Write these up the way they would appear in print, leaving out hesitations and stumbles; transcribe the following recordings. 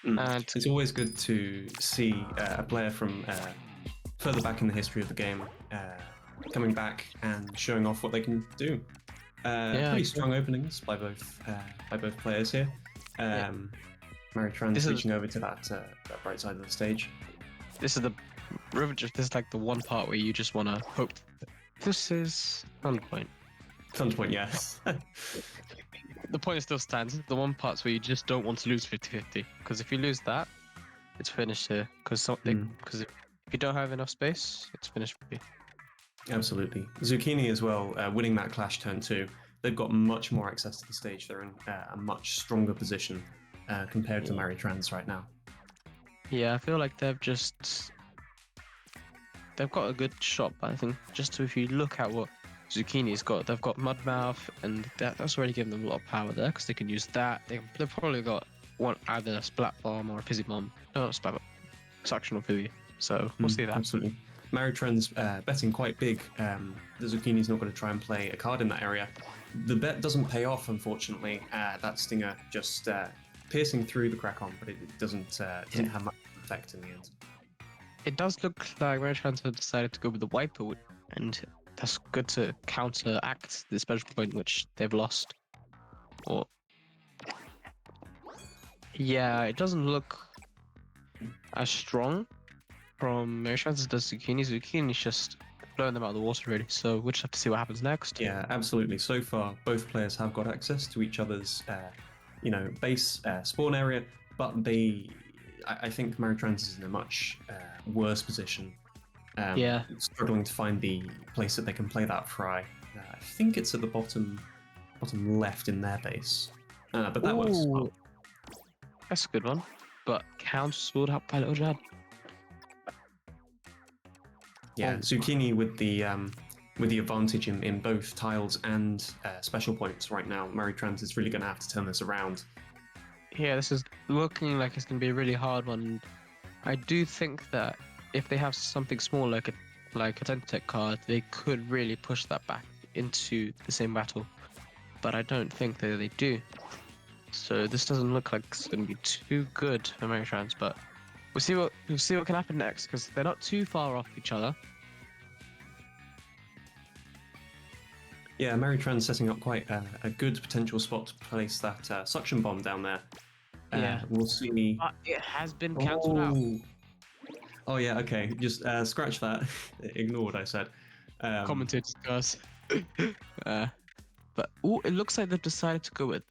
And It's always good to see a player from further back in the history of the game coming back and showing off what they can do. Pretty strong openings by both players here. MarieTrans reaching over to that right side of the stage. This is like the one part where you just want to hope. This is Thunder Point. Thunder Point, yes. The point still stands. The one part's where you just don't want to lose 50-50. Because if you lose that, it's finished here. Because if you don't have enough space, it's finished for you. Absolutely. Zukini as well, winning that clash turn 2. They've got much more access to the stage. They're in a much stronger position compared to MarieTrans right now. Yeah, I feel like they've got a good shot, but I think just if you look at what Zukini's got, they've got Mudmouth, and that's already given them a lot of power there, because they can use that. They've probably got either a Splat Bomb or a Fizzy Bomb. No, not Splat Bomb. Suction or Fizzy. So we'll see that. Absolutely. MarieTrans betting quite big. The Zukini's not going to try and play a card in that area. The bet doesn't pay off, unfortunately. That Stinger just piercing through the Krakon, but it doesn't have much effect in the end. It does look like MarieTrans have decided to go with the Wiper, and that's good to counteract the special point which they've lost. Yeah, it doesn't look as strong from MarieTrans as does Zukini. Zukini's just blowing them out of the water, really. So we'll just have to see what happens next. Yeah, absolutely. So far, both players have got access to each other's, base spawn area, but I think MarieTrans is in a much worse position. Struggling to find the place that they can play that fry. I think it's at the bottom left in their base. But that works as well. That's a good one. But counter-spooled out by Little Jad. Yeah, Zukini with the advantage in both tiles and special points right now. MarieTrans is really going to have to turn this around. Yeah, this is looking like it's going to be a really hard one. I do think that if they have something small like a Tentactech card, they could really push that back into the same battle. But I don't think that they do. So this doesn't look like it's going to be too good for MarieTrans, but we'll see what can happen next, because they're not too far off each other. Yeah, MarieTrans setting up quite a good potential spot to place that suction bomb down there. We'll see. But it has been cancelled out. Oh yeah, okay. Just scratch that. Ignore what I said. Commentators, guys. But it looks like they've decided to go with.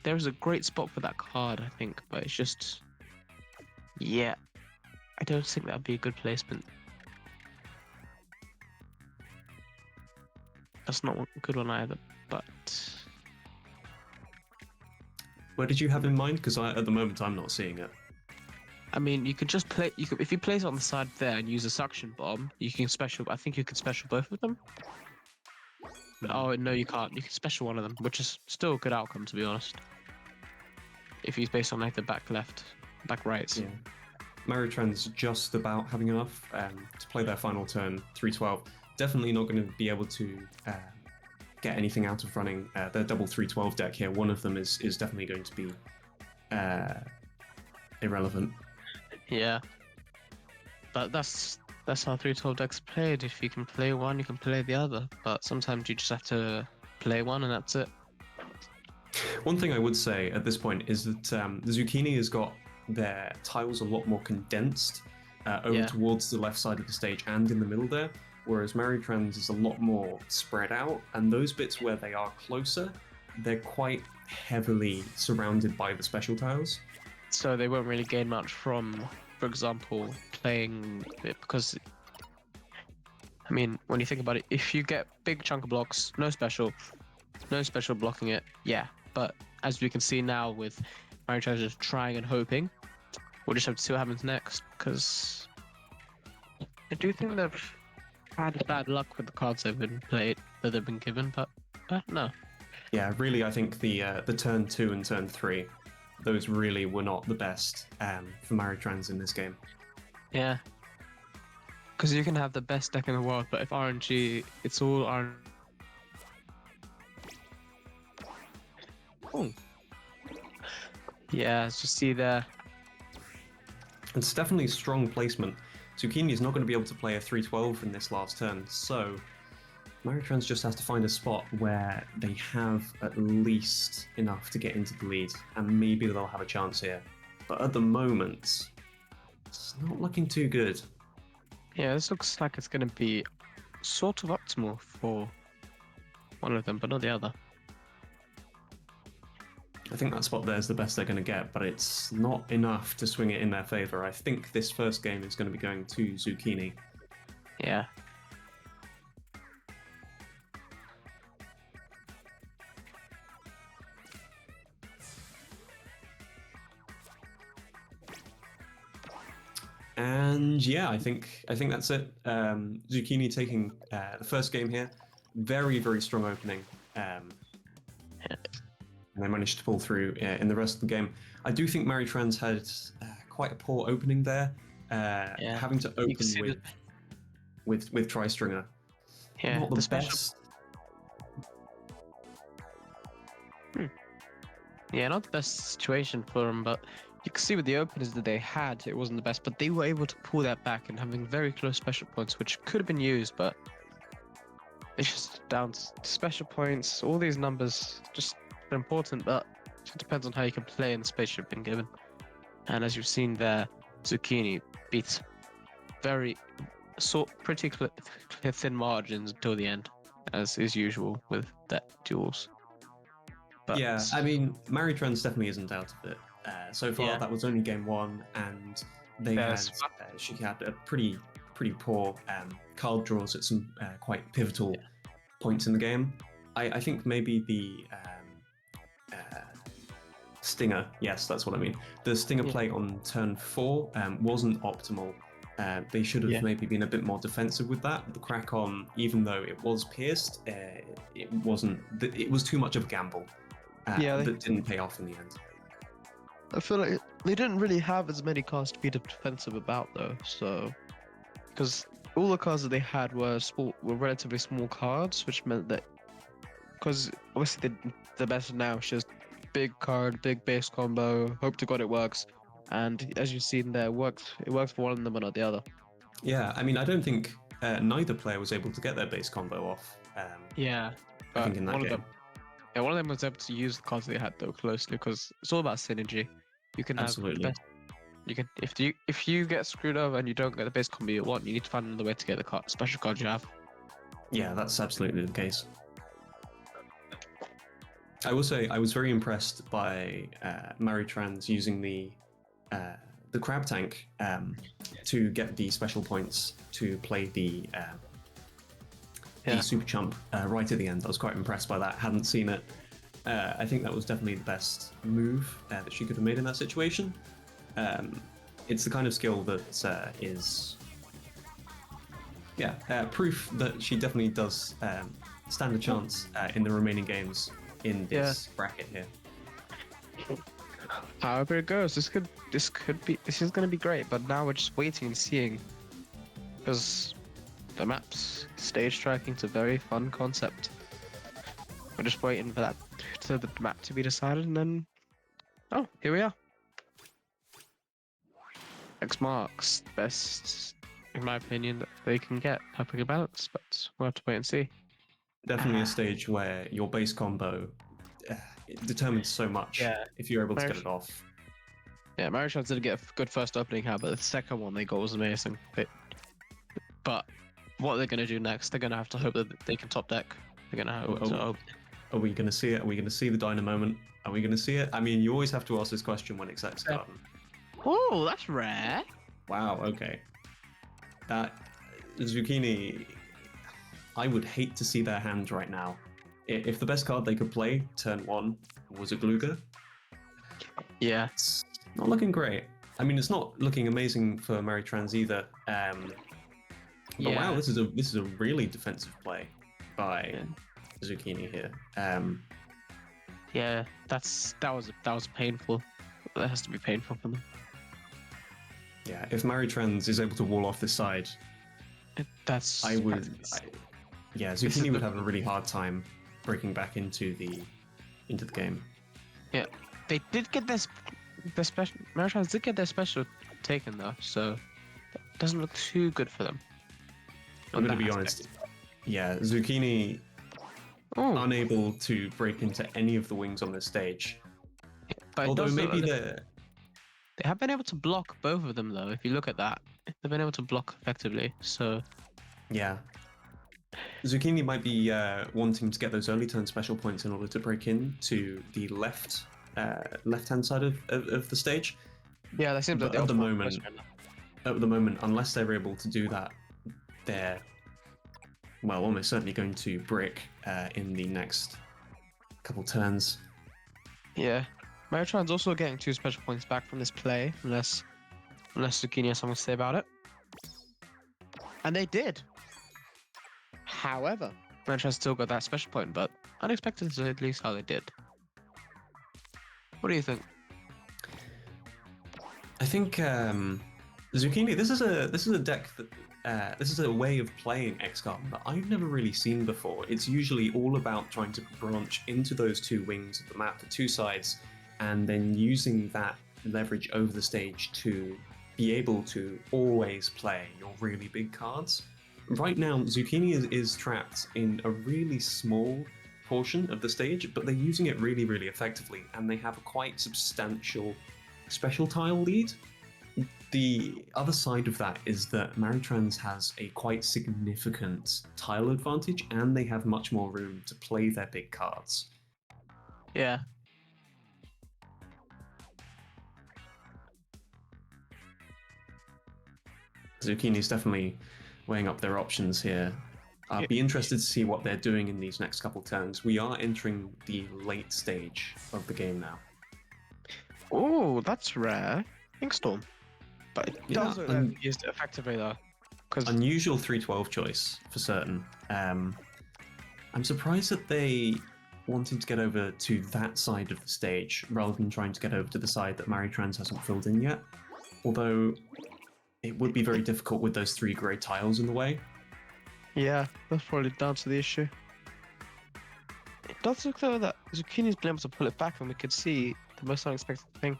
There's a great spot for that card, I think, but it's just. Yeah, I don't think that'd be a good placement. That's not a good one either, but. What did you have in mind? Because at the moment I'm not seeing it. I mean, you could just play. If you place it on the side there and use a suction bomb, you can special. I think you could special both of them. Oh no, you can't. You can special one of them, which is still a good outcome, to be honest. If you base on like the back left, back right. Yeah. MarieTrans just about having enough to play their final turn 312. Definitely not going to be able to get anything out of running their double 312 deck here. One of them is definitely going to be irrelevant. Yeah, but that's how 312 decks are played. If you can play one, you can play the other. But sometimes you just have to play one, and that's it. One thing I would say at this point is that the Zukini has got their tiles a lot more condensed over towards the left side of the stage and in the middle there, whereas MarieTrans is a lot more spread out, and those bits where they are closer, they're quite heavily surrounded by the special tiles. So they won't really gain much from, for example, playing it, because, I mean, when you think about it, if you get big chunk of blocks, no special blocking it, yeah. But as we can see now with MarieTrans just trying and hoping, we'll just have to see what happens next, because I do think they've had bad luck with the cards they've been given, but no. Yeah, really, I think the turn 2 and turn 3, those really were not the best for MarieTrans in this game. Yeah. Because you can have the best deck in the world, but if RNG, it's all RNG. Yeah, as you see there. It's definitely strong placement. Zukini is not going to be able to play a 3-12 in this last turn, so MarieTrans just has to find a spot where they have at least enough to get into the lead, and maybe they'll have a chance here. But at the moment, it's not looking too good. Yeah, this looks like it's going to be sort of optimal for one of them, but not the other. I think that spot there is the best they're going to get, but it's not enough to swing it in their favour. I think this first game is going to be going to Zukini. Yeah. And yeah, I think that's it. Zukini taking the first game here. Very, very strong opening. And they managed to pull through in the rest of the game. I do think MarieTrans had quite a poor opening there, having to open with Tri-Stringer. Yeah, Not the best. Yeah, not the best situation for them, but you can see with the openers that they had, it wasn't the best, but they were able to pull that back and having very close special points, which could have been used, but it's just down to special points. All these numbers just are important, but it depends on how you can play in the space you've been given. And as you've seen there, Zukini beats pretty clear thin margins until the end, as is usual with that duels. But yeah, I mean, MarieTrans definitely isn't out of it. So far, Yeah. that was only game one, and they she had a pretty poor card draws at some quite pivotal points in the game. I think maybe the Stinger, yes, that's what I mean. The Stinger play on turn 4 wasn't optimal. They should have maybe been a bit more defensive with that. The crack on, even though it was pierced, it wasn't. It was too much of a gamble. That didn't pay off in the end. I feel like they didn't really have as many cards to be defensive about though, so because all the cards that they had were relatively small cards, which meant that because obviously the best now is just big card, big base combo. Hope to God it works, and as you've seen there, it works for one of them but not the other. Yeah, I mean, I don't think neither player was able to get their base combo off. Yeah, I think in that game. One of them was able to use the cards they had though closely because it's all about synergy. You can have the best. You can if you get screwed over and you don't get the base combo you want, you need to find another way to get the special cards you have. Yeah, that's absolutely the case. I will say I was very impressed by MarieTrans using the crab tank to get the special points to play the super chump right at the end. I was quite impressed by that. Hadn't seen it. I think that was definitely the best move that she could have made in that situation. It's the kind of skill that is proof that she definitely does stand a chance in the remaining games in this bracket here. However it goes, this is going to be great, but now we're just waiting and seeing because the map's stage tracking is a very fun concept. We're just waiting for the map to be decided, and then here we are. X marks best, in my opinion, that they can get perfectly balanced, but we'll have to wait and see. Definitely a stage where your base combo it determines so much if you're able to get it off. Yeah, MarieTrans didn't get a good first opening hand, but the second one they got was amazing. But what they're going to do next, they're going to have to hope that they can top deck. They're going to have to hope. Are we going to see it? Are we going to see the Dino moment? Are we going to see it? I mean, you always have to ask this question when it's X Garden. Oh, that's rare. Wow, okay. That Zukini, I would hate to see their hand right now. If the best card they could play, turn 1, was a Gluga. Yeah. It's not looking great. I mean, it's not looking amazing for MarieTrans either. But wow, this is a really defensive play by Zukini here. Yeah, that was painful. That has to be painful for them. Yeah, if MarieTrans is able to wall off this side, Zukini would have a really hard time breaking back into the game. Yeah, they did get this the special MarieTrans did get their special taken though, so that doesn't look too good for them. I'm on going to that be aspect. honest. Yeah, Zukini Oh, unable to break into any of the wings on this stage. but it Although does look maybe like they're they have been able to block both of them though. If you look at that, they've been able to block effectively. So yeah. Zukini might be wanting to get those early turn special points in order to break in to the left-hand side of the stage. yeah, that seems like But the optimal choice right now. at the moment, unless they're able to do that, they're well almost certainly going to brick in the next couple turns. Yeah, MarieTrans also getting 2 special points back from this play, unless Zukini has something to say about it. And they did. However, MarieTrans still got that special point, but unexpected is at least how they did. What do you think? I think Zukini. This is a deck that this is a way of playing XCOM that I've never really seen before. It's usually all about trying to branch into those 2 wings of the map, the 2 sides, and then using that leverage over the stage to be able to always play your really big cards. Right now, Zukini is trapped in a really small portion of the stage, but they're using it really, really effectively, and they have a quite substantial special tile lead. The other side of that is that MarieTrans has a quite significant tile advantage, and they have much more room to play their big cards. Yeah. Zukini's definitely weighing up their options here. I'd be interested to see what they're doing in these next couple turns. We are entering the late stage of the game now. Oh, that's rare. Inkstorm. But it does look like they used it effectively though. Unusual 312 choice for certain. I'm surprised that they wanted to get over to that side of the stage rather than trying to get over to the side that MarieTrans hasn't filled in yet. Although it would be very difficult with those 3 grey tiles in the way. Yeah, that's probably down to the issue. It does look though that Zukini's been able to pull it back, and we could see the most unexpected thing.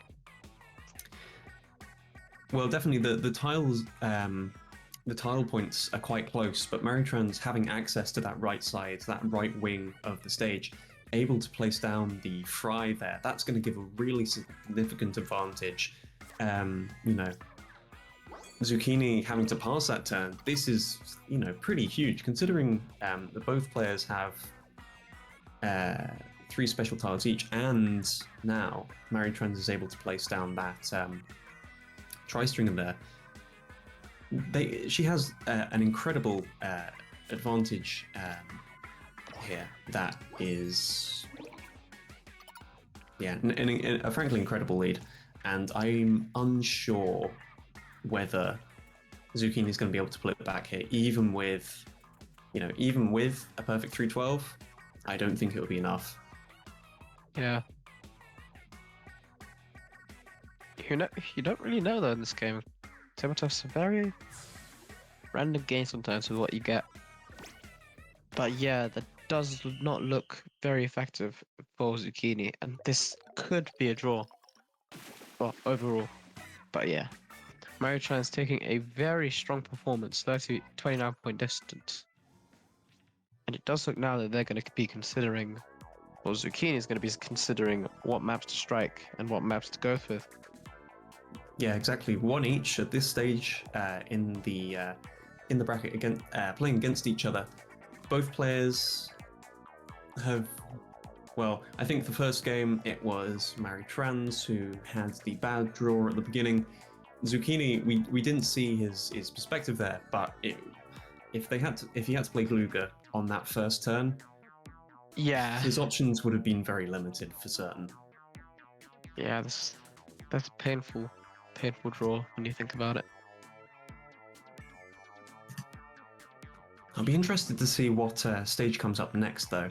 Well, definitely the tiles, the tile points are quite close, but MarieTrans having access to that right side, that right wing of the stage, able to place down the fry there, that's going to give a really significant advantage. You know, Zukini having to pass that turn, this is, you know, pretty huge considering that both players have 3 special tiles each, and now MarieTrans is able to place down that tri-stringer there. She has an incredible advantage here that is, yeah, a frankly incredible lead, and I'm unsure whether Zukini is going to be able to pull it back here, even with, you know, even with a perfect 312. I don't think it will be enough. Yeah. You don't really know though in this game. Tableturf's a very random game sometimes with what you get. But yeah, that does not look very effective for Zukini, and this could be a draw. Well, overall. But yeah. MarieTrans taking a very strong performance, 29-point distance. And it does look now that they're going to be considering, or Zukini is going to be considering what maps to strike and what maps to go with. Yeah, exactly. 1 each at this stage in the bracket, against playing against each other. Both players have, well, I think the first game it was MarieTrans who had the bad draw at the beginning. Zukini, we didn't see his perspective there, but if he had to play Luger on that first turn, Yeah. his options would have been very limited for certain. Yeah, that's a painful draw when you think about it. I'll be interested to see what stage comes up next, though.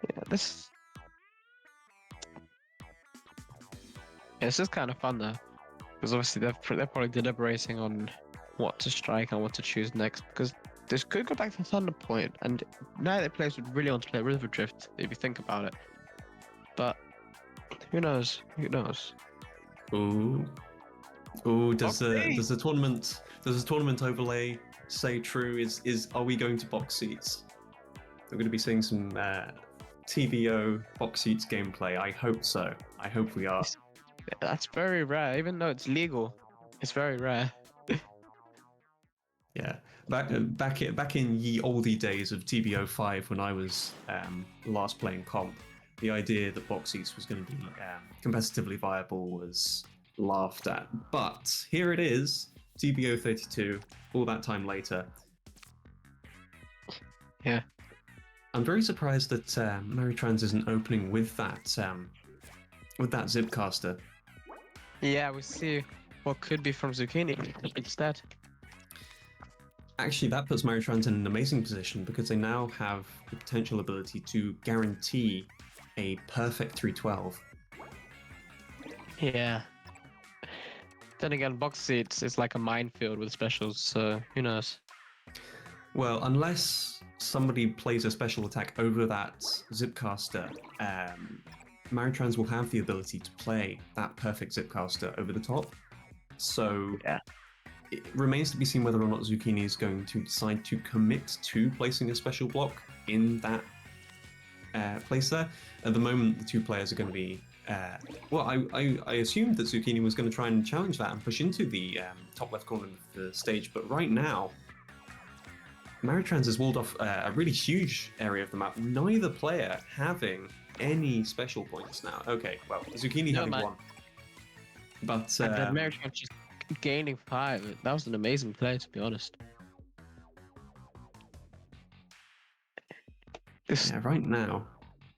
Yeah, this is kind of fun though, because obviously they're probably deliberating on what to strike and what to choose next, because this could go back to Thunder Point, and neither players would really want to play River Drift if you think about it. But who knows? Who knows? Ooh. Ooh, does Okay. the tournament overlay say true? Are we going to box seats? We're going to be seeing some TVO box seats gameplay. I hope so. I hope we are. That's very rare, even though it's legal. It's very rare. Yeah, back in ye oldie days of TBO 5 when I was last playing comp, the idea that box seats was going to be competitively viable was laughed at. But here it is, TBO 32, all that time later. Yeah. I'm very surprised that MarieTrans isn't opening with that Zipcaster. Yeah, we see what could be from Zukini instead. Actually, that puts MarieTrans in an amazing position because they now have the potential ability to guarantee a perfect 312. Yeah. Then again, box seats is like a minefield with specials, so who knows? Well, unless somebody plays a special attack over that Zipcaster, MarieTrans will have the ability to play that perfect Zipcaster over the top. So Yeah. it remains to be seen whether or not Zukini is going to decide to commit to placing a special block in that place there. At the moment, the two players are going to be. I assumed that Zukini was going to try and challenge that and push into the top left corner of the stage, but right now, MarieTrans has walled off a really huge area of the map, neither player having any special points now. Okay, well, Zukini No, having man. one. But And then MarieTrans just gaining 5. That was an amazing play, to be honest. This, yeah, right now,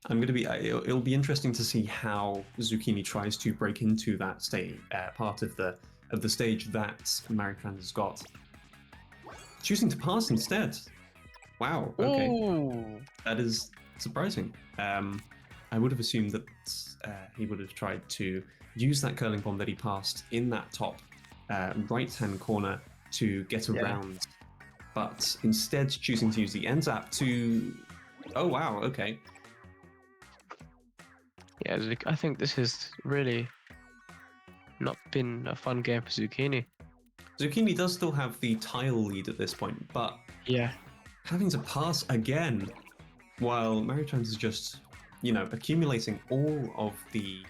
I'm going to be. It'll be interesting to see how Zukini tries to break into that part of the stage that MarieTrans has got. Choosing to pass instead. Wow. Okay, ooh, that is surprising. I would have assumed that he would have tried to use that curling bomb that he passed in that top right-hand corner to get around, but instead choosing to use the end zap to. Oh wow. Okay. yeah. I think this has really not been a fun game for Zukini. Zukini does still have the tile lead at this point, but Yeah. having to pass again while MarieTrans is just, accumulating all of the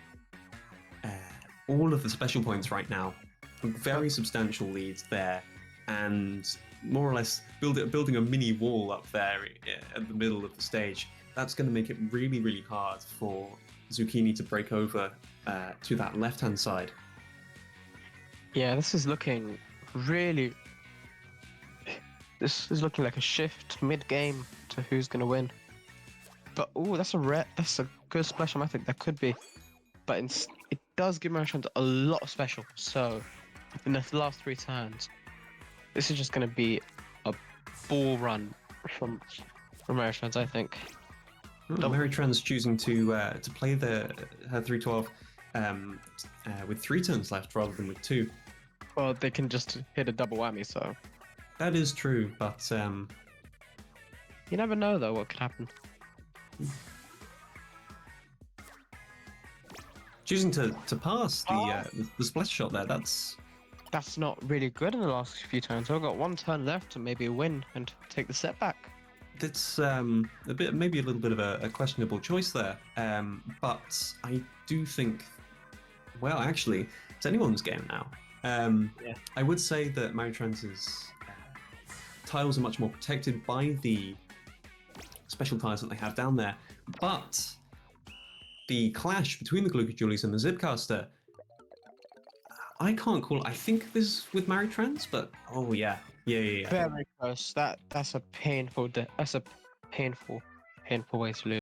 special points right now. Very substantial leads there, and more or less building a mini wall up there at the middle of the stage. That's going to make it really, really hard for Zukini to break over to that left-hand side. Yeah, this is looking really. This is looking like a shift mid-game to who's gonna win. But that's a good special method. That could be, but it does give MarieTrans a lot of special. So in the last 3 turns, this is just gonna be a ball run from MarieTrans, I think. MarieTrans choosing to play her 312 with 3 turns left rather than with 2. Well, they can just hit a double whammy. So That is true, but you never know, though, what could happen. choosing to pass the splash shot there, that's Not really good in the last few turns. I've got 1 turn left to maybe win and take the setback. maybe a little bit of a questionable choice there. But I do think, well, actually, it's anyone's game now. Yeah. I would say that MarieTrans's tiles are much more protected by the special tiles that they have down there, but the clash between the Glucojulies and the Zipcaster, I can't call it. I think this is with MarieTrans, but oh yeah. Very close. That's a painful way to lose.